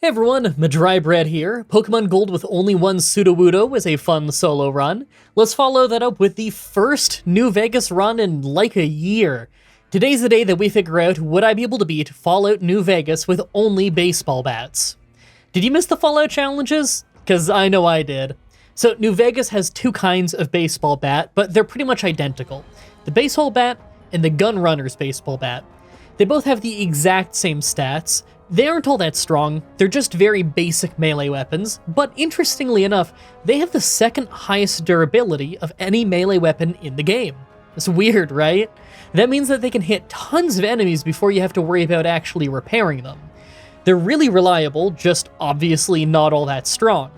Hey everyone, Mah-Dry-Bread here. Pokemon Gold with only one Sudowoodo is a fun solo run. Let's follow that up with the first New Vegas run in like a year. Today's the day that we figure out would I be able to beat Fallout New Vegas with only baseball bats. Did you miss the Fallout challenges? Because I know I did. So New Vegas has two kinds of baseball bat, but they're pretty much identical. The baseball bat and the Gunrunner's baseball bat. They both have the exact same stats. They aren't all that strong, they're just very basic melee weapons, but interestingly enough, they have the second highest durability of any melee weapon in the game. It's weird, right? That means that they can hit tons of enemies before you have to worry about actually repairing them. They're really reliable, just obviously not all that strong.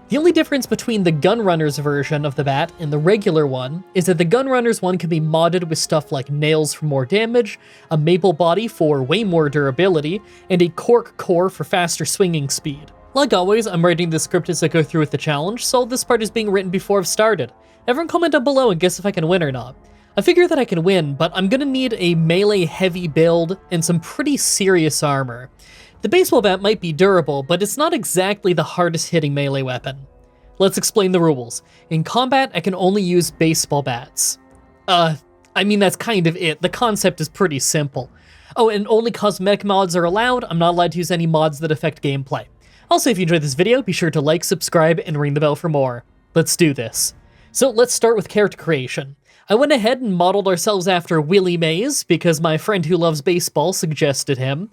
The only difference between the Gunrunner's version of the bat and the regular one is that the Gunrunner's one can be modded with stuff like nails for more damage, a maple body for way more durability, and a cork core for faster swinging speed. Like always, I'm writing the script as I go through with the challenge, so this part is being written before I've started. Everyone comment down below and guess if I can win or not. I figure that I can win, but I'm gonna need a melee heavy build and some pretty serious armor. The baseball bat might be durable, but it's not exactly the hardest hitting melee weapon. Let's explain the rules. In combat, I can only use baseball bats. I mean, that's kind of it. The concept is pretty simple. Oh, and only cosmetic mods are allowed. I'm not allowed to use any mods that affect gameplay. Also, if you enjoyed this video, be sure to like, subscribe, and ring the bell for more. Let's do this. So let's start with character creation. I went ahead and modeled ourselves after Willie Mays because my friend who loves baseball suggested him.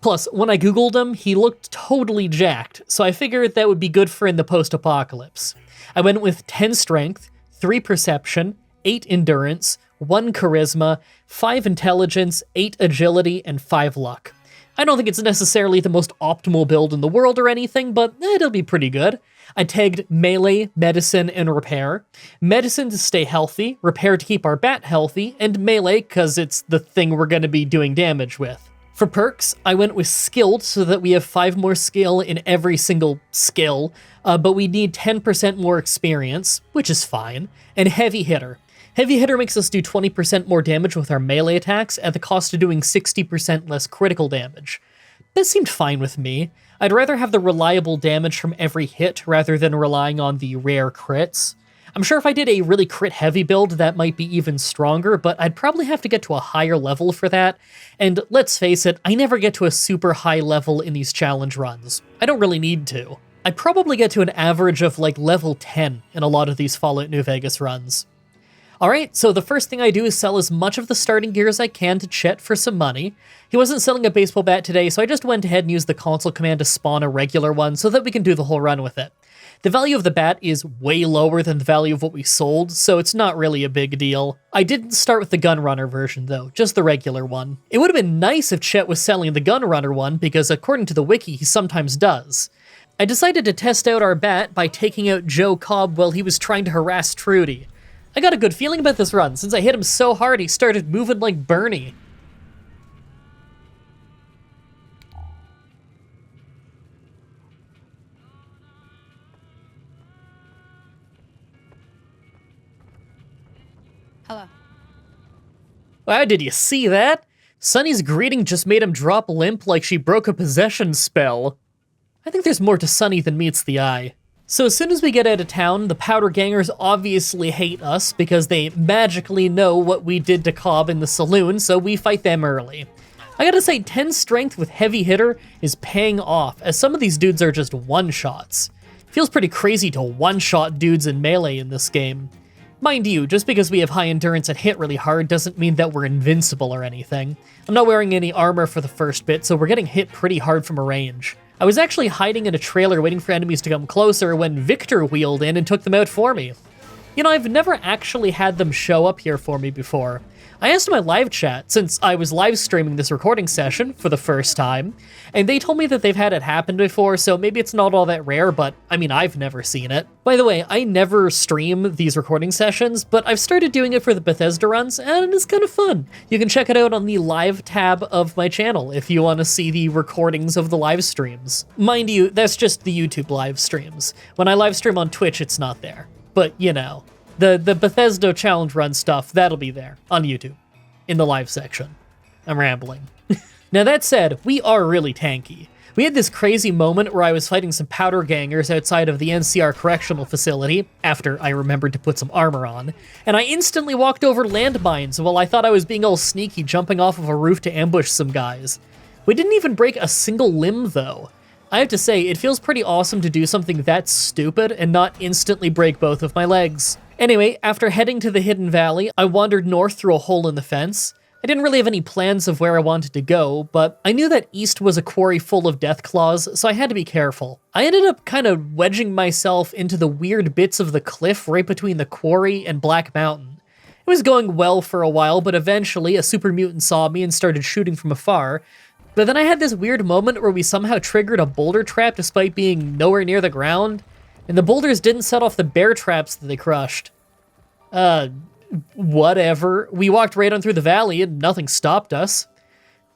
Plus, when I googled him, he looked totally jacked, so I figured that would be good for in the post-apocalypse. I went with 10 strength, 3 perception, 8 endurance, 1 charisma, 5 intelligence, 8 agility, and 5 luck. I don't think it's necessarily the most optimal build in the world or anything, but it'll be pretty good. I tagged melee, medicine, and repair. Medicine to stay healthy, repair to keep our bat healthy, and melee because it's the thing we're going to be doing damage with. For perks, I went with skilled so that we have 5 more skill in every single skill, but we need 10% more experience, which is fine, and heavy hitter. Heavy hitter makes us do 20% more damage with our melee attacks at the cost of doing 60% less critical damage. That seemed fine with me. I'd rather have the reliable damage from every hit rather than relying on the rare crits. I'm sure if I did a really crit-heavy build, that might be even stronger, but I'd probably have to get to a higher level for that, and let's face it, I never get to a super high level in these challenge runs. I don't really need to. I'd probably get to an average of like level 10 in a lot of these Fallout New Vegas runs. Alright, so the first thing I do is sell as much of the starting gear as I can to Chet for some money. He wasn't selling a baseball bat today, so I just went ahead and used the console command to spawn a regular one so that we can do the whole run with it. The value of the bat is way lower than the value of what we sold, so it's not really a big deal. I didn't start with the Gunrunner version though, just the regular one. It would have been nice if Chet was selling the Gunrunner one, because according to the wiki, he sometimes does. I decided to test out our bat by taking out Joe Cobb while he was trying to harass Trudy. I got a good feeling about this run. Since I hit him so hard, he started moving like Bernie. Hello. Wow, did you see that? Sunny's greeting just made him drop limp like she broke a possession spell. I think there's more to Sunny than meets the eye. So as soon as we get out of town, the Powder Gangers obviously hate us because they magically know what we did to Cobb in the saloon, so we fight them early. I gotta say, 10 strength with heavy hitter is paying off, as some of these dudes are just one-shots. Feels pretty crazy to one-shot dudes in melee in this game. Mind you, just because we have high endurance and hit really hard doesn't mean that we're invincible or anything. I'm not wearing any armor for the first bit, so we're getting hit pretty hard from a range. I was actually hiding in a trailer waiting for enemies to come closer when Victor wheeled in and took them out for me. You know, I've never actually had them show up here for me before. I asked my live chat, since I was live streaming this recording session for the first time, and they told me that they've had it happen before, so maybe it's not all that rare, but I mean, I've never seen it. By the way, I never stream these recording sessions, but I've started doing it for the Bethesda runs, and it's kind of fun. You can check it out on the live tab of my channel if you want to see the recordings of the live streams. Mind you, that's just the YouTube live streams. When I live stream on Twitch, it's not there. But, you know, the Bethesda challenge run stuff, that'll be there on YouTube, in the live section. I'm rambling. Now that said, we are really tanky. We had this crazy moment where I was fighting some powder gangers outside of the NCR correctional facility, after I remembered to put some armor on, and I instantly walked over landmines while I thought I was being all sneaky jumping off of a roof to ambush some guys. We didn't even break a single limb though. I have to say, it feels pretty awesome to do something that stupid and not instantly break both of my legs. Anyway, after heading to the Hidden Valley, I wandered north through a hole in the fence. I didn't really have any plans of where I wanted to go, but I knew that east was a quarry full of death claws, so I had to be careful. I ended up kind of wedging myself into the weird bits of the cliff right between the quarry and Black Mountain. It was going well for a while, but eventually a super mutant saw me and started shooting from afar. But then I had this weird moment where we somehow triggered a boulder trap despite being nowhere near the ground, and the boulders didn't set off the bear traps that they crushed. Whatever. We walked right on through the valley and nothing stopped us.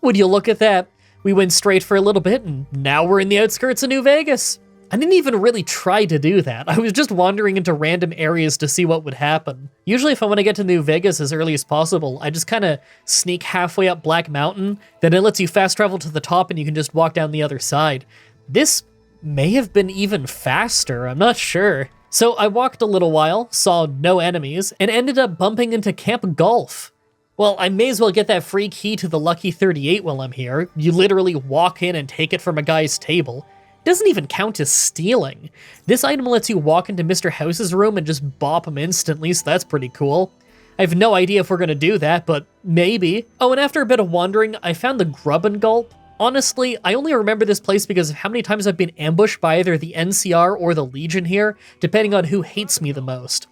Would you look at that? We went straight for a little bit and now we're in the outskirts of New Vegas. I didn't even really try to do that. I was just wandering into random areas to see what would happen. Usually if I want to get to New Vegas as early as possible, I just kind of sneak halfway up Black Mountain, then it lets you fast travel to the top and you can just walk down the other side. This may have been even faster, I'm not sure. So I walked a little while, saw no enemies, and ended up bumping into Camp Golf. Well, I may as well get that free key to the Lucky 38 while I'm here. You literally walk in and take it from a guy's table. It doesn't even count as stealing. This item lets you walk into Mr. House's room and just bop him instantly, so that's pretty cool. I have no idea if we're gonna do that, but maybe. Oh, and after a bit of wandering, I found the Grub and Gulp. Honestly, I only remember this place because of how many times I've been ambushed by either the NCR or the Legion here, depending on who hates me the most.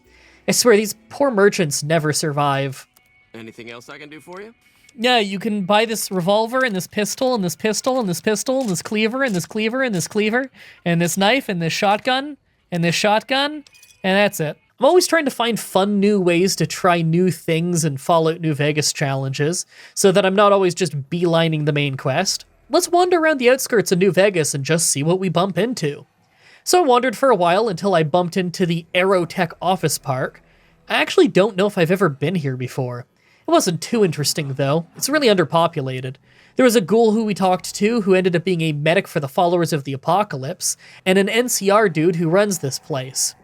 I swear, these poor merchants never survive. Anything else I can do for you? Yeah, you can buy this revolver, and this pistol, and this pistol, and this pistol, and this cleaver, and this cleaver, and this cleaver, and this knife, and this shotgun, and that's it. I'm always trying to find fun new ways to try new things in Fallout New Vegas challenges, so that I'm not always just beelining the main quest. Let's wander around the outskirts of New Vegas and just see what we bump into. So I wandered for a while until I bumped into the Aerotech Office Park. I actually don't know if I've ever been here before. It wasn't too interesting though, it's really underpopulated. There was a ghoul who we talked to who ended up being a medic for the followers of the apocalypse, and an NCR dude who runs this place.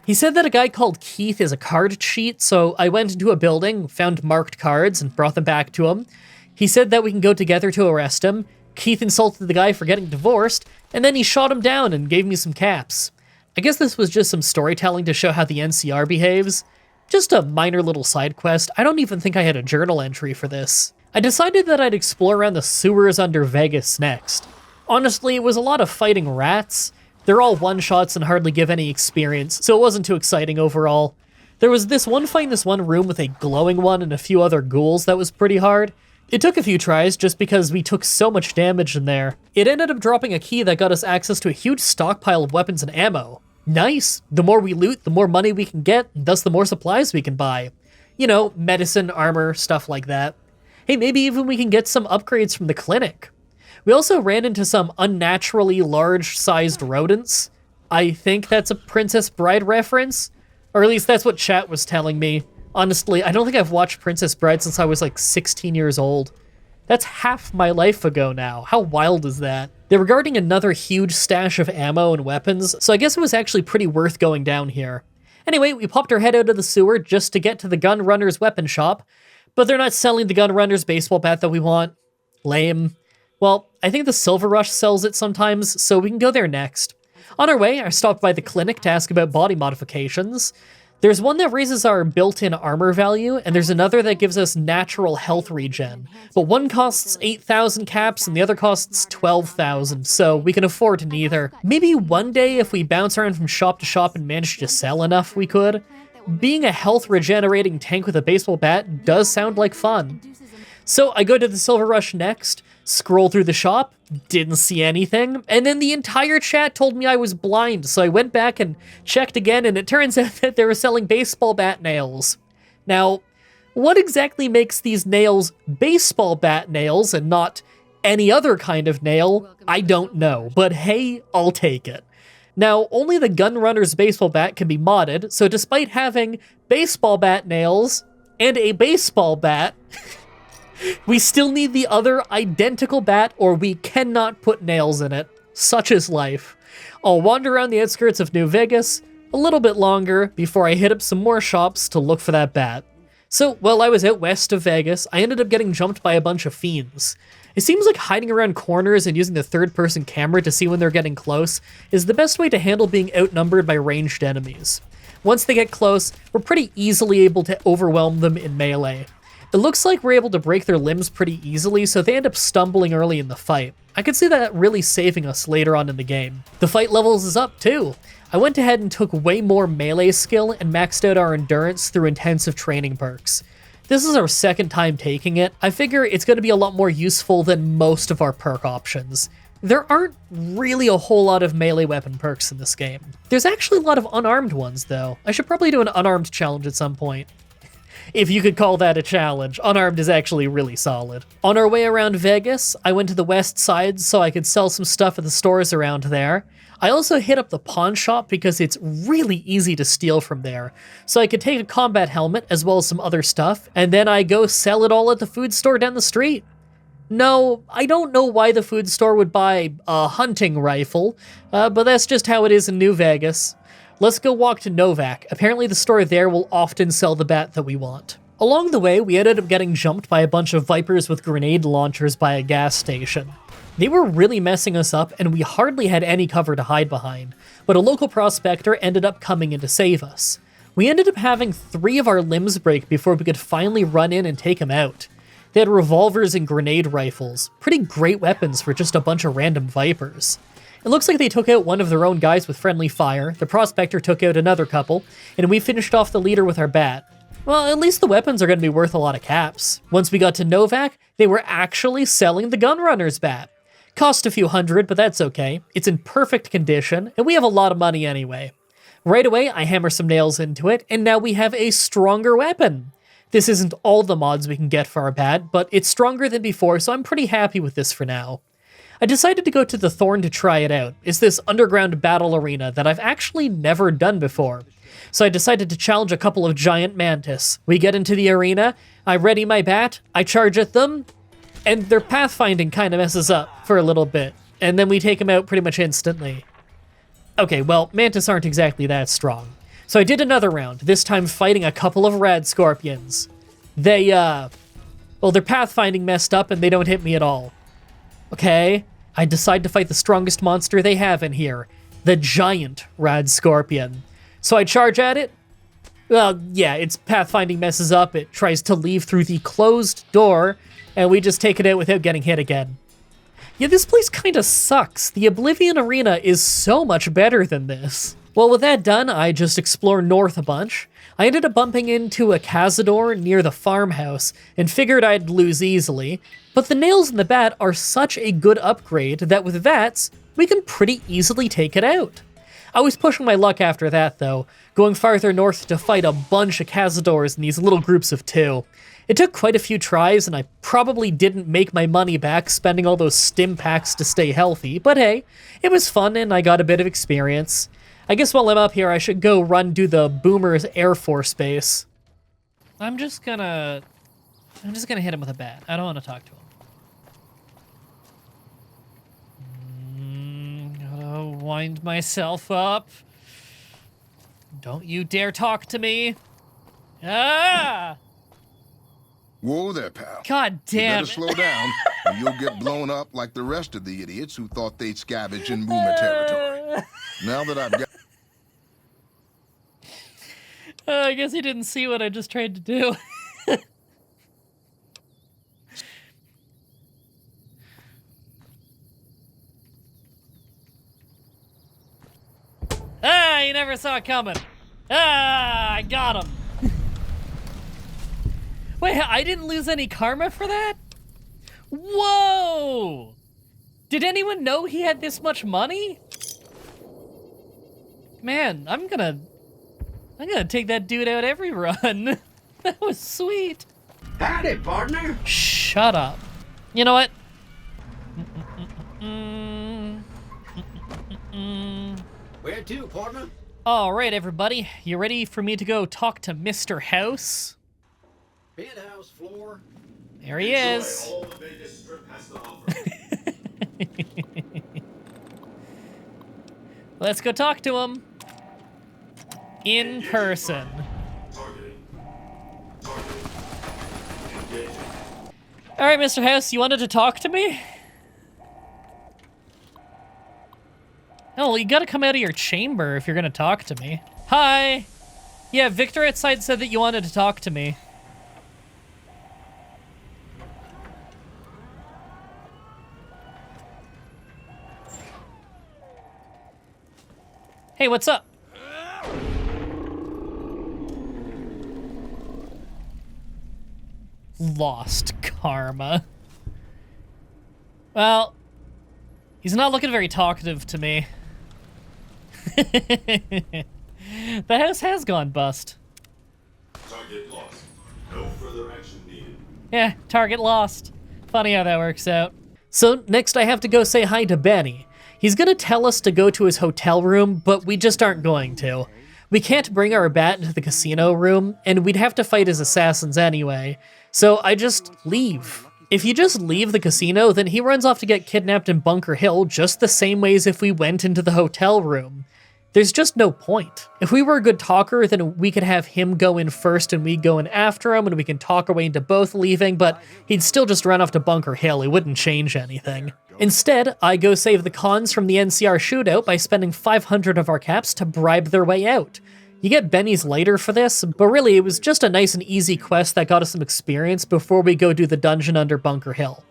He said that a guy called Keith is a card cheat, so I went into a building, found marked cards, and brought them back to him. He said that we can go together to arrest him. Keith insulted the guy for getting divorced, and then he shot him down and gave me some caps. I guess this was just some storytelling to show how the NCR behaves. Just a minor little side quest. I don't even think I had a journal entry for this. I decided that I'd explore around the sewers under Vegas next. Honestly, it was a lot of fighting rats. They're all one-shots and hardly give any experience, so it wasn't too exciting overall. There was this one fight in this one room with a glowing one and a few other ghouls that was pretty hard. It took a few tries just because we took so much damage in there. It ended up dropping a key that got us access to a huge stockpile of weapons and ammo. Nice! The more we loot, the more money we can get, and thus the more supplies we can buy. You know, medicine, armor, stuff like that. Hey, maybe even we can get some upgrades from the clinic. We also ran into some unnaturally large-sized rodents. I think that's a Princess Bride reference, or at least that's what chat was telling me. Honestly, I don't think I've watched Princess Bride since I was like 16 years old. That's half my life ago now. How wild is that? They were guarding another huge stash of ammo and weapons, so I guess it was actually pretty worth going down here. Anyway, we popped our head out of the sewer just to get to the Gun Runner's weapon shop, but they're not selling the Gun Runner's baseball bat that we want. Lame. Well, I think the Silver Rush sells it sometimes, so we can go there next. On our way, I stopped by the clinic to ask about body modifications. There's one that raises our built-in armor value, and there's another that gives us natural health regen. But one costs 8,000 caps, and the other costs 12,000, so we can afford neither. Maybe one day, if we bounce around from shop to shop and manage to sell enough, we could. Being a health regenerating tank with a baseball bat does sound like fun. So I go to the Silver Rush next, scroll through the shop, didn't see anything, and then the entire chat told me I was blind, so I went back and checked again, and it turns out that they were selling baseball bat nails. Now, what exactly makes these nails baseball bat nails and not any other kind of nail? I don't know, but hey, I'll take it. Now, only the Gun Runner's baseball bat can be modded, so despite having baseball bat nails and a baseball bat, we still need the other identical bat or we cannot put nails in it. Such is life. I'll wander around the outskirts of New Vegas a little bit longer before I hit up some more shops to look for that bat. So, while I was out west of Vegas, I ended up getting jumped by a bunch of fiends. It seems like hiding around corners and using the third-person camera to see when they're getting close is the best way to handle being outnumbered by ranged enemies. Once they get close, we're pretty easily able to overwhelm them in melee. It looks like we're able to break their limbs pretty easily, so they end up stumbling early in the fight. I could see that really saving us later on in the game. The fight levels is up too. I went ahead and took way more melee skill and maxed out our endurance through intensive training perks. This is our second time taking it. I figure it's going to be a lot more useful than most of our perk options. There aren't really a whole lot of melee weapon perks in this game. There's actually a lot of unarmed ones though. I should probably do an unarmed challenge at some point. If you could call that a challenge, Unarmed is actually really solid. On our way around Vegas, I went to the west side so I could sell some stuff at the stores around there. I also hit up the pawn shop because it's really easy to steal from there. So I could take a combat helmet as well as some other stuff, and then I go sell it all at the food store down the street. No, I don't know why the food store would buy a hunting rifle, but that's just how it is in New Vegas. Let's go walk to Novak. Apparently the store there will often sell the bat that we want. Along the way, we ended up getting jumped by a bunch of Vipers with grenade launchers by a gas station. They were really messing us up, and we hardly had any cover to hide behind, but a local prospector ended up coming in to save us. We ended up having 3 of our limbs break before we could finally run in and take him out. They had revolvers and grenade rifles, pretty great weapons for just a bunch of random Vipers. It looks like they took out one of their own guys with friendly fire, the prospector took out another couple, and we finished off the leader with our bat. Well, at least the weapons are going to be worth a lot of caps. Once we got to Novak, they were actually selling the Gunrunner's bat. Cost a few hundred, but that's okay. It's in perfect condition, and we have a lot of money anyway. Right away, I hammer some nails into it, and now we have a stronger weapon. This isn't all the mods we can get for our bat, but it's stronger than before, so I'm pretty happy with this for now. I decided to go to the Thorn to try it out. It's this underground battle arena that I've actually never done before. So I decided to challenge a couple of giant mantis. We get into the arena, I ready my bat, I charge at them, and their pathfinding kind of messes up for a little bit, and then we take them out pretty much instantly. Okay, well, mantis aren't exactly that strong. So I did another round, this time fighting a couple of rad scorpions. They, well, their pathfinding messed up and they don't hit me at all. Okay, I decide to fight the strongest monster they have in here, the giant rad scorpion. So I charge at it. Well, yeah, its pathfinding messes up, it tries to leave through the closed door, and we just take it out without getting hit again. Yeah, this place kinda sucks. The Oblivion Arena is so much better than this. Well, with that done, I just explore north a bunch. I ended up bumping into a cazador near the farmhouse and figured I'd lose easily, but the nails in the bat are such a good upgrade that with VATs, we can pretty easily take it out. I was pushing my luck after that though, going farther north to fight a bunch of cazadors in these little groups of 2. It took quite a few tries and I probably didn't make my money back spending all those stim packs to stay healthy, but hey, it was fun and I got a bit of experience. I guess while I'm up here, I should go do the Boomer's Air Force Base. I'm just gonna hit him with a bat. I don't want to talk to him. Gotta wind myself up. Don't you dare talk to me. Ah! Whoa there, pal. God damn. You better slow down, or you'll get blown up like the rest of the idiots who thought they'd scavenge in Boomer territory. Now that I've got... I guess he didn't see what I just tried to do. Ah, you never saw it coming. Ah, I got him. Wait, I didn't lose any karma for that? Whoa! Did anyone know he had this much money? Man, I'm gonna take that dude out every run. That was sweet. Howdy, partner. Shut up. You know what? Where to, partner? All right, everybody. You ready for me to go talk to Mr. House? Penthouse floor. There he is. All the Vegas Strip has to offer. Let's go talk to him. In person. All right, Mr. House, you wanted to talk to me? Oh, well, you gotta come out of your chamber if you're gonna talk to me. Hi. Yeah, Victor outside said that you wanted to talk to me. Hey, what's up? Lost karma. Well, he's not looking very talkative to me. The house has gone bust. Target lost. No further action needed. Yeah, target lost. Funny how that works out. So next I have to go say hi to Benny. He's gonna tell us to go to his hotel room, but we just aren't going to. We can't bring our bat into the casino room, and we'd have to fight his assassins anyway. So I just leave. If you just leave the casino, then he runs off to get kidnapped in Bunker Hill just the same way as if we went into the hotel room. There's just no point. If we were a good talker, then we could have him go in first and we go in after him, and we can talk our way into both leaving, but he'd still just run off to Bunker Hill. It wouldn't change anything. Instead, I go save the cons from the NCR shootout by spending 500 of our caps to bribe their way out. You get Benny's lighter for this, but really it was just a nice and easy quest that got us some experience before we go do the dungeon under Bunker Hill.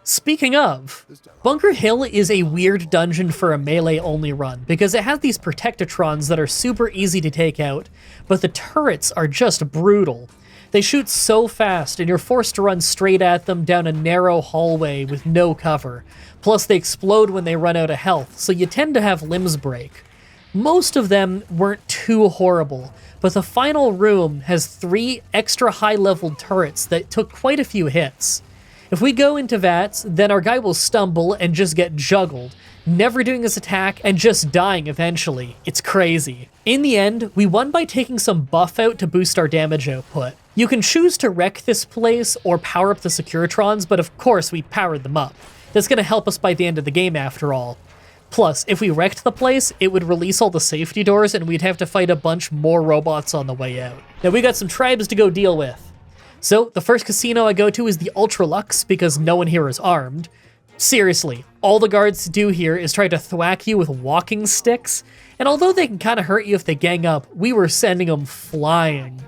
Speaking of, Bunker Hill is a weird dungeon for a melee-only run, because it has these Protectatrons that are super easy to take out, but the turrets are just brutal. They shoot so fast, and you're forced to run straight at them down a narrow hallway with no cover. Plus, they explode when they run out of health, so you tend to have limbs break. Most of them weren't too horrible, but the final room has 3 extra high-leveled turrets that took quite a few hits. If we go into VATS, then our guy will stumble and just get juggled, never doing his attack and just dying eventually. It's crazy. In the end, we won by taking some buff out to boost our damage output. You can choose to wreck this place or power up the Securitrons, but of course we powered them up. That's gonna help us by the end of the game after all. Plus, if we wrecked the place, it would release all the safety doors and we'd have to fight a bunch more robots on the way out. Now we got some tribes to go deal with. So, the first casino I go to is the UltraLuux because no one here is armed. Seriously, all the guards do here is try to thwack you with walking sticks, and although they can kind of hurt you if they gang up, we were sending them flying.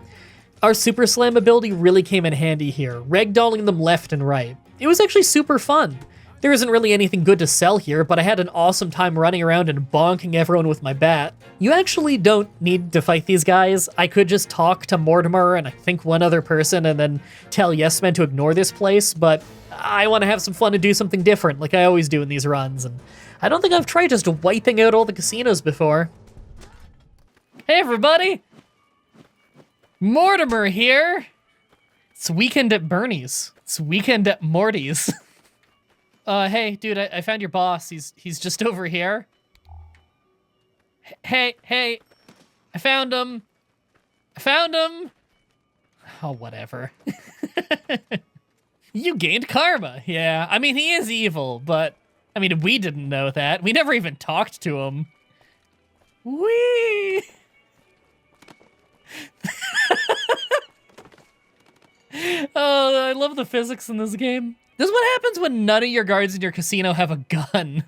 Our Super Slam ability really came in handy here, ragdolling them left and right. It was actually super fun. There isn't really anything good to sell here, but I had an awesome time running around and bonking everyone with my bat. You actually don't need to fight these guys. I could just talk to Mortimer and I think one other person and then tell Yes Men to ignore this place, but I want to have some fun and do something different like I always do in these runs, and I don't think I've tried just wiping out all the casinos before. Hey everybody! Mortimer here! It's weekend at Bernie's. It's weekend at Morty's. Hey, dude, I found your boss. He's just over here. Hey, I found him. Oh, whatever. You gained karma. Yeah, I mean, he is evil, but, I mean, we didn't know that. We never even talked to him. Whee! Oh, I love the physics in this game. This is what happens when none of your guards in your casino have a gun.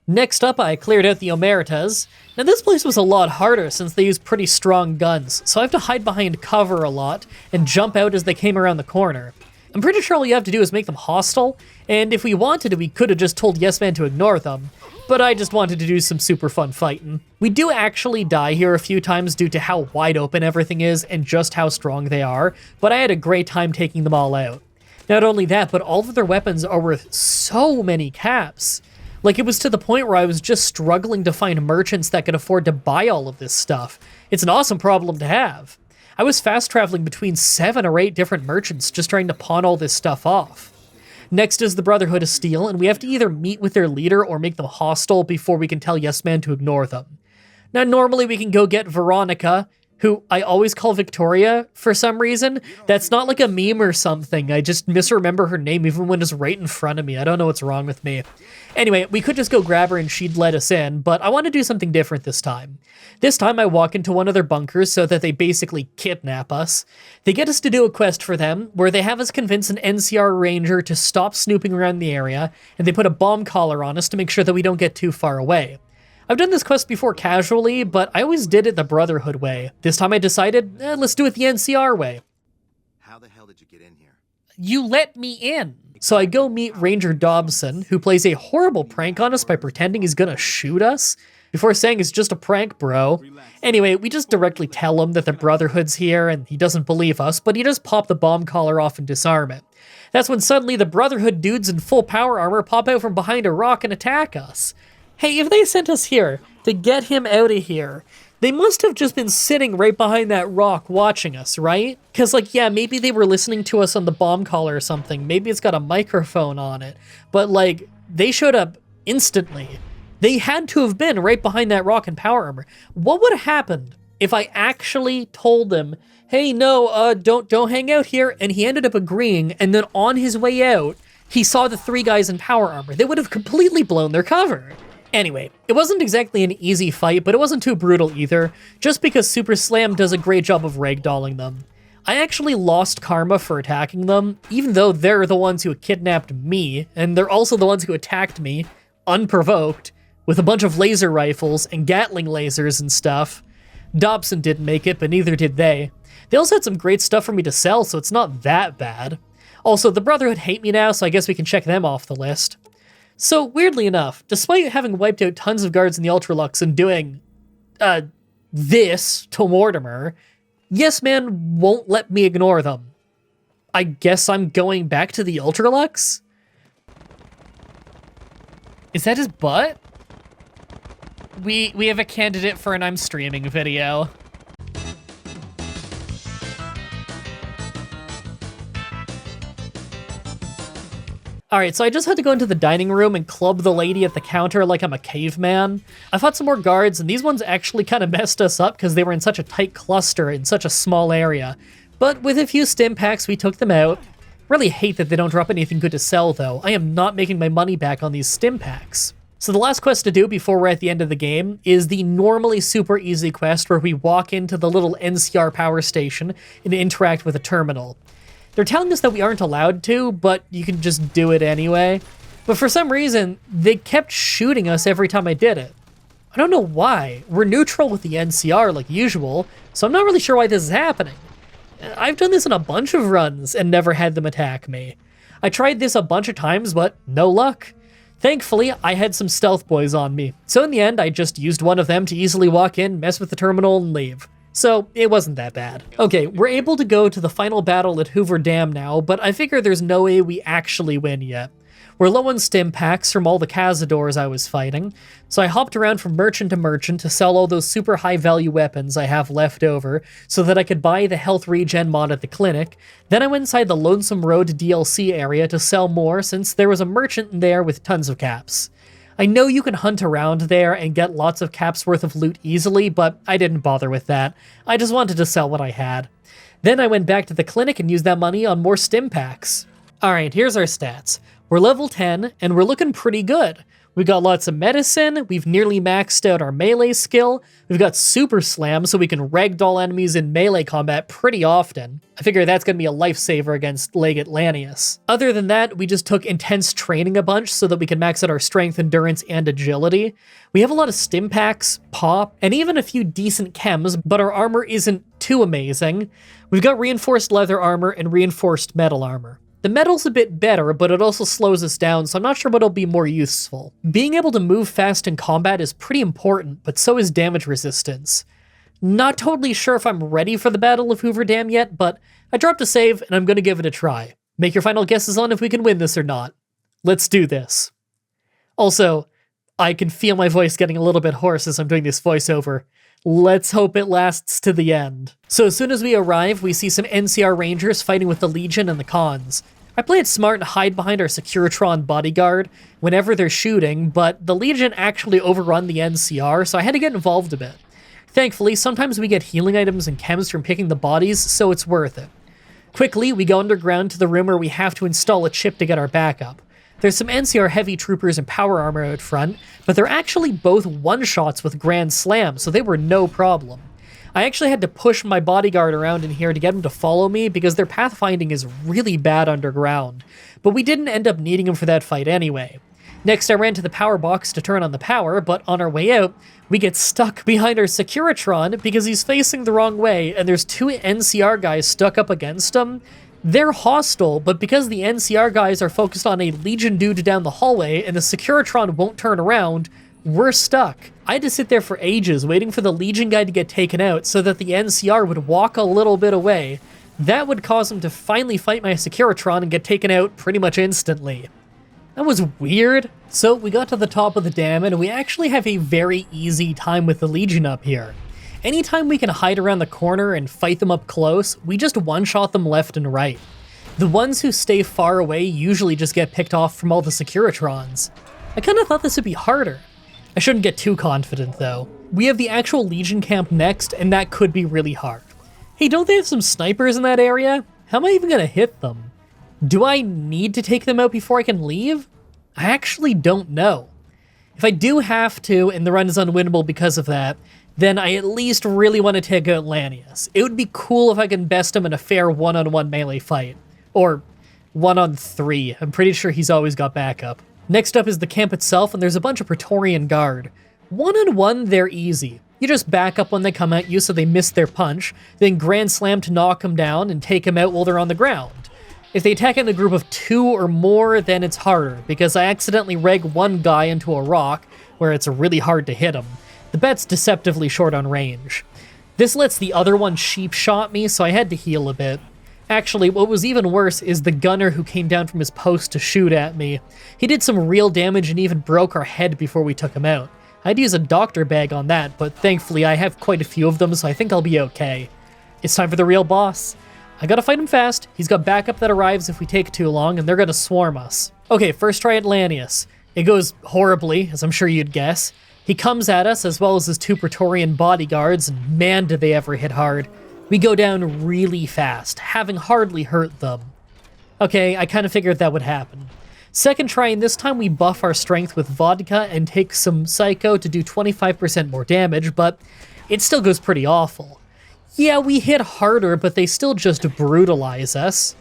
Next up, I cleared out the Ameritas. Now this place was a lot harder since they use pretty strong guns, so I have to hide behind cover a lot and jump out as they came around the corner. I'm pretty sure all you have to do is make them hostile, and if we wanted to, we could have just told Yes Man to ignore them, but I just wanted to do some super fun fighting. We do actually die here a few times due to how wide open everything is and just how strong they are, but I had a great time taking them all out. Not only that, but all of their weapons are worth so many caps. Like, it was to the point where I was just struggling to find merchants that could afford to buy all of this stuff. It's an awesome problem to have. I was fast traveling between 7 or 8 different merchants just trying to pawn all this stuff off. Next is the Brotherhood of Steel, and we have to either meet with their leader or make them hostile before we can tell Yes Man to ignore them. Now, normally we can go get Veronica, who I always call Victoria for some reason. That's not like a meme or something. I just misremember her name even when it's right in front of me. I don't know what's wrong with me. Anyway, we could just go grab her and she'd let us in, but I want to do something different this time. This time I walk into one of their bunkers so that they basically kidnap us. They get us to do a quest for them where they have us convince an NCR Ranger to stop snooping around the area, and they put a bomb collar on us to make sure that we don't get too far away. I've done this quest before casually, but I always did it the Brotherhood way. This time I decided, let's do it the NCR way. How the hell did you get in here? You let me in. So I go meet Ranger Dobson, who plays a horrible prank on us by pretending he's gonna shoot us, before saying it's just a prank, bro. Anyway, we just directly tell him that the Brotherhood's here, and he doesn't believe us, but he does pop the bomb collar off and disarm it. That's when suddenly the Brotherhood dudes in full power armor pop out from behind a rock and attack us. Hey, if they sent us here to get him out of here, they must have just been sitting right behind that rock watching us, right? Because, like, yeah, maybe they were listening to us on the bomb collar or something. Maybe it's got a microphone on it. But, like, they showed up instantly. They had to have been right behind that rock in power armor. What would have happened if I actually told them, hey, no, don't hang out here, and he ended up agreeing, and then on his way out, he saw the three guys in power armor? They would have completely blown their cover. Anyway, it wasn't exactly an easy fight, but it wasn't too brutal either, just because Super Slam does a great job of ragdolling them. I actually lost karma for attacking them, even though they're the ones who kidnapped me, and they're also the ones who attacked me, unprovoked, with a bunch of laser rifles and Gatling lasers and stuff. Dobson didn't make it, but neither did they. They also had some great stuff for me to sell, so it's not that bad. Also, the Brotherhood hate me now, so I guess we can check them off the list. So, weirdly enough, despite having wiped out tons of guards in the UltraLuux and doing, this to Mortimer, Yes Man won't let me ignore them. I guess I'm going back to the UltraLuux? Is that his butt? We have a candidate for an I'm streaming video. Alright, so I just had to go into the dining room and club the lady at the counter like I'm a caveman. I fought some more guards, and these ones actually kind of messed us up because they were in such a tight cluster in such a small area. But with a few stim packs, we took them out. Really hate that they don't drop anything good to sell, though. I am not making my money back on these stim packs. So the last quest to do before we're at the end of the game is the normally super easy quest where we walk into the little NCR power station and interact with a terminal. They're telling us that we aren't allowed to, but you can just do it anyway. But for some reason, they kept shooting us every time I did it. I don't know why. We're neutral with the NCR like usual, so I'm not really sure why this is happening. I've done this in a bunch of runs and never had them attack me. I tried this a bunch of times, but no luck. Thankfully, I had some stealth boys on me, so in the end, I just used one of them to easily walk in, mess with the terminal, and leave. So, it wasn't that bad. Okay, we're able to go to the final battle at Hoover Dam now, but I figure there's no way we actually win yet. We're low on stim packs from all the cazadors I was fighting, so I hopped around from merchant to merchant to sell all those super high value weapons I have left over so that I could buy the health regen mod at the clinic. Then I went inside the Lonesome Road DLC area to sell more since there was a merchant in there with tons of caps. I know you can hunt around there and get lots of caps worth of loot easily, but I didn't bother with that. I just wanted to sell what I had. Then I went back to the clinic and used that money on more stim packs. Alright, here's our stats. We're level 10, and we're looking pretty good. We got lots of medicine, we've nearly maxed out our melee skill, we've got super slam so we can ragdoll enemies in melee combat pretty often. I figure that's gonna be a lifesaver against Legate Lanius. Other than that, we just took intense training a bunch so that we can max out our strength, endurance, and agility. We have a lot of stim packs, pop, and even a few decent chems, but our armor isn't too amazing. We've got reinforced leather armor and reinforced metal armor. The metal's a bit better, but it also slows us down, so I'm not sure what'll be more useful. Being able to move fast in combat is pretty important, but so is damage resistance. Not totally sure if I'm ready for the Battle of Hoover Dam yet, but I dropped a save and I'm gonna give it a try. Make your final guesses on if we can win this or not. Let's do this. Also, I can feel my voice getting a little bit hoarse as I'm doing this voiceover. Let's hope it lasts to the end. So as soon as we arrive, we see some NCR Rangers fighting with the Legion and the Cons. I play it smart and hide behind our Securitron bodyguard whenever they're shooting, but the Legion actually overrun the NCR, so I had to get involved a bit. Thankfully, sometimes we get healing items and chems from picking the bodies, so it's worth it. Quickly, we go underground to the room where we have to install a chip to get our backup. There's some NCR heavy troopers and power armor out front, but they're actually both one-shots with Grand Slam, so they were no problem. I actually had to push my bodyguard around in here to get him to follow me because their pathfinding is really bad underground, but we didn't end up needing him for that fight anyway. Next, I ran to the power box to turn on the power, but on our way out, we get stuck behind our Securitron because he's facing the wrong way, and there's 2 NCR guys stuck up against him. They're hostile, but because the NCR guys are focused on a Legion dude down the hallway and the Securitron won't turn around, we're stuck. I had to sit there for ages waiting for the Legion guy to get taken out so that the NCR would walk a little bit away. That would cause him to finally fight my Securitron and get taken out pretty much instantly. That was weird. So we got to the top of the dam and we actually have a very easy time with the Legion up here. Anytime we can hide around the corner and fight them up close, we just one-shot them left and right. The ones who stay far away usually just get picked off from all the Securitrons. I kinda thought this would be harder. I shouldn't get too confident though. We have the actual Legion camp next, and that could be really hard. Hey, don't they have some snipers in that area? How am I even gonna hit them? Do I need to take them out before I can leave? I actually don't know. If I do have to, and the run is unwinnable because of that, then I at least really want to take out Lanius. It would be cool if I can best him in a fair one-on-one melee fight. Or 1-on-3. I'm pretty sure he's always got backup. Next up is the camp itself, and there's a bunch of Praetorian Guard. 1-on-1, they're easy. You just back up when they come at you so they miss their punch, then Grand Slam to knock them down and take them out while they're on the ground. If they attack in a group of 2 or more, then it's harder, because I accidentally reg one guy into a rock, where it's really hard to hit him. The bet's deceptively short on range. This lets the other one sheep shot me, so I had to heal a bit. Actually, what was even worse is the gunner who came down from his post to shoot at me. He did some real damage and even broke our head before we took him out. I'd use a doctor bag on that, but thankfully I have quite a few of them, so I think I'll be okay. It's time for the real boss. I gotta fight him fast. He's got backup that arrives if we take too long, and they're gonna swarm us. Okay, first try at Lanius. It goes horribly, as I'm sure you'd guess. He comes at us, as well as his 2 Praetorian bodyguards, and man did they ever hit hard. We go down really fast, having hardly hurt them. Okay, I kind of figured that would happen. Second try, and this time we buff our strength with vodka and take some Psycho to do 25% more damage, but it still goes pretty awful. Yeah, we hit harder, but they still just brutalize us.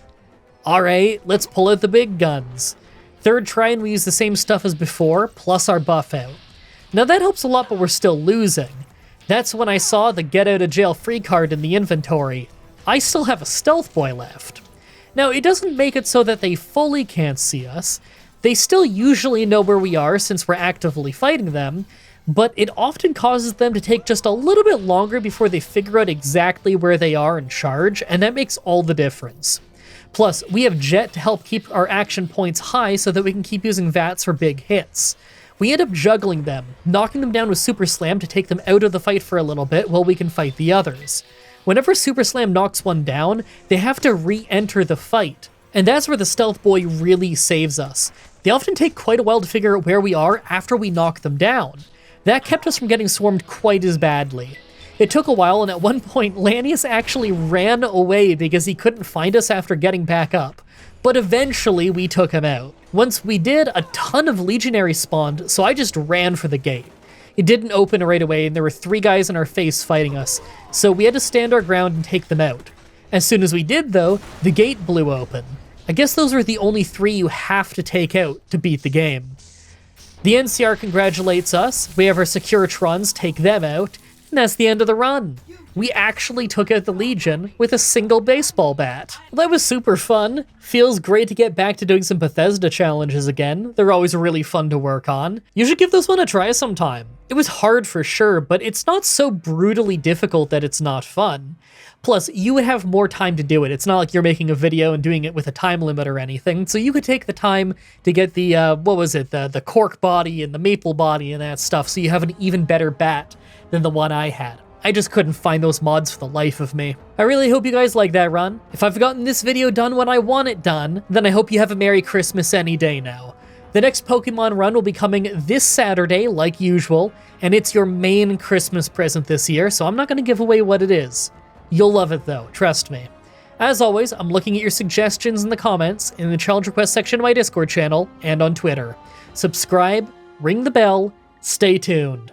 Alright, let's pull out the big guns. Third try, and we use the same stuff as before, plus our buff out. Now that helps a lot, but we're still losing. That's when I saw the get out of jail free card in the inventory. I still have a stealth boy left. Now, it doesn't make it so that they fully can't see us. They still usually know where we are since we're actively fighting them, but it often causes them to take just a little bit longer before they figure out exactly where they are and charge, and that makes all the difference. Plus, we have Jet to help keep our action points high so that we can keep using VATS for big hits. We end up juggling them, knocking them down with Super Slam to take them out of the fight for a little bit while we can fight the others. Whenever Super Slam knocks one down, they have to re-enter the fight, and that's where the Stealth Boy really saves us. They often take quite a while to figure out where we are after we knock them down. That kept us from getting swarmed quite as badly. It took a while, and at one point, Lanius actually ran away because he couldn't find us after getting back up. But eventually, we took him out. Once we did, a ton of legionaries spawned, so I just ran for the gate. It didn't open right away, and there were 3 guys in our face fighting us, so we had to stand our ground and take them out. As soon as we did, though, the gate blew open. I guess those were the only 3 you have to take out to beat the game. The NCR congratulates us, we have our Securitrons take them out, and that's the end of the run. We actually took out the Legion with a single baseball bat. Well, that was super fun. Feels great to get back to doing some Bethesda challenges again. They're always really fun to work on. You should give this one a try sometime. It was hard for sure, but it's not so brutally difficult that it's not fun. Plus, you would have more time to do it. It's not like you're making a video and doing it with a time limit or anything, so you could take the time to get the, the cork body and the maple body and that stuff, so you have an even better bat than the one I had. I just couldn't find those mods for the life of me. I really hope you guys like that run. If I've gotten this video done when I want it done, then I hope you have a Merry Christmas any day now. The next Pokemon run will be coming this Saturday, like usual, and it's your main Christmas present this year, so I'm not going to give away what it is. You'll love it though, trust me. As always, I'm looking at your suggestions in the comments, in the challenge request section of my Discord channel, and on Twitter. Subscribe, ring the bell, stay tuned.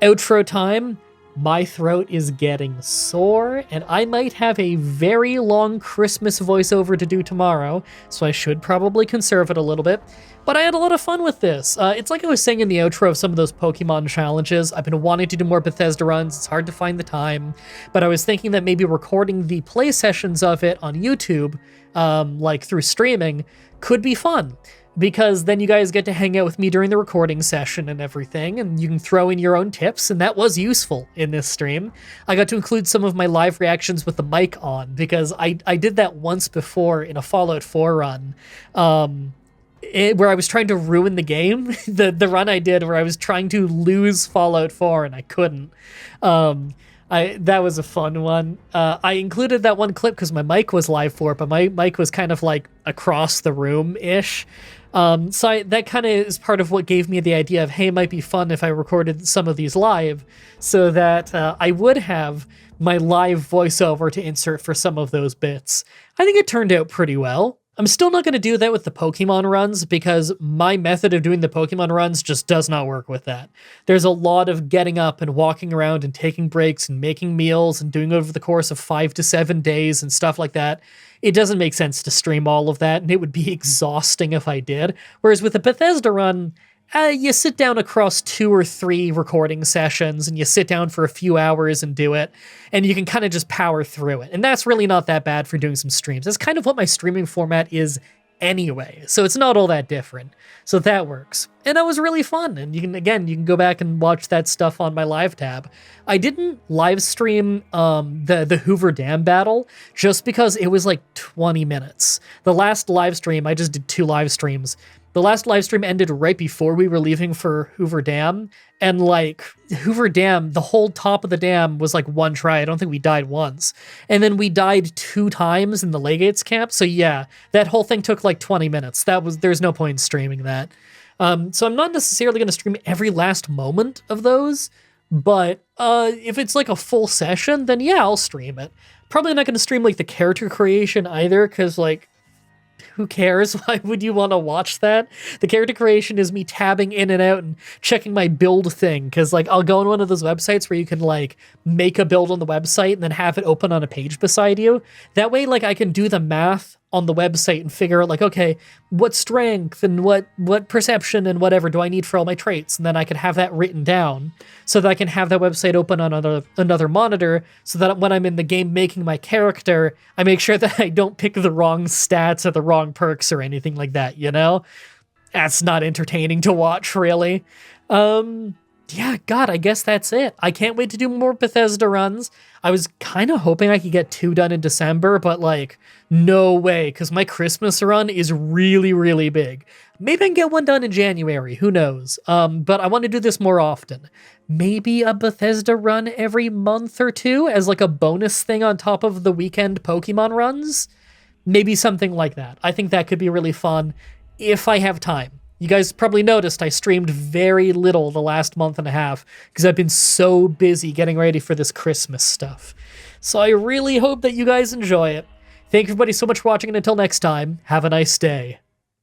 Outro time. My throat is getting sore, and I might have a very long Christmas voiceover to do tomorrow, so I should probably conserve it a little bit. But I had a lot of fun with this. It's like I was saying in the outro of some of those Pokemon challenges. I've been wanting to do more Bethesda runs. It's hard to find the time, but I was thinking that maybe recording the play sessions of it on YouTube, like through streaming, could be fun. Because then you guys get to hang out with me during the recording session and everything, and you can throw in your own tips, and that was useful in this stream. I got to include some of my live reactions with the mic on, because I did that once before in a Fallout 4 run, where I was trying to ruin the game. the run I did where I was trying to lose Fallout 4, and I couldn't. That was a fun one. I included that one clip because my mic was live for it, but my mic was kind of like across the room-ish. That kind of is part of what gave me the idea of, hey, it might be fun if I recorded some of these live, so that I would have my live voiceover to insert for some of those bits. I think it turned out pretty well. I'm still not going to do that with the Pokemon runs because my method of doing the Pokemon runs just does not work with that. There's a lot of getting up and walking around and taking breaks and making meals and doing it over the course of 5 to 7 days and stuff like that. It doesn't make sense to stream all of that, and it would be exhausting if I did. Whereas with the Bethesda run, you sit down across 2 or 3 recording sessions and you sit down for a few hours and do it, and you can kind of just power through it. And that's really not that bad for doing some streams. That's kind of what my streaming format is anyway, so it's not all that different. So that works. And that was really fun. And you can go back and watch that stuff on my live tab. I didn't live stream the Hoover Dam battle just because it was like 20 minutes. The last live stream, I just did 2 live streams. The last live stream ended right before we were leaving for Hoover Dam, and like Hoover Dam, the whole top of the dam was like one try. I don't think we died once. And then we died 2 times in the Legates camp. So yeah, that whole thing took like 20 minutes. There's no point in streaming that. So I'm not necessarily going to stream every last moment of those, but if it's like a full session, then yeah, I'll stream it. Probably not going to stream like the character creation either, because like, who cares? Why would you want to watch that? The character creation is me tabbing in and out and checking my build thing, because like I'll go on one of those websites where you can like make a build on the website and then have it open on a page beside you. That way, like I can do the math on the website and figure out like, okay, what strength and what perception and whatever do I need for all my traits, and then I can have that written down so that I can have that website open on another monitor, so that when I'm in the game making my character, I make sure that I don't pick the wrong stats or the wrong perks or anything like that, you know? That's not entertaining to watch, really. Yeah, God, I guess that's it. I can't wait to do more Bethesda runs. I was kind of hoping I could get 2 done in December, but like, no way, because my Christmas run is really, really big. Maybe I can get one done in January, who knows? But I want to do this more often. Maybe a Bethesda run every month or 2 as like a bonus thing on top of the weekend Pokemon runs? Maybe something like that. I think that could be really fun if I have time. You guys probably noticed I streamed very little the last month and a half because I've been so busy getting ready for this Christmas stuff. So I really hope that you guys enjoy it. Thank you everybody so much for watching, and until next time, have a nice day.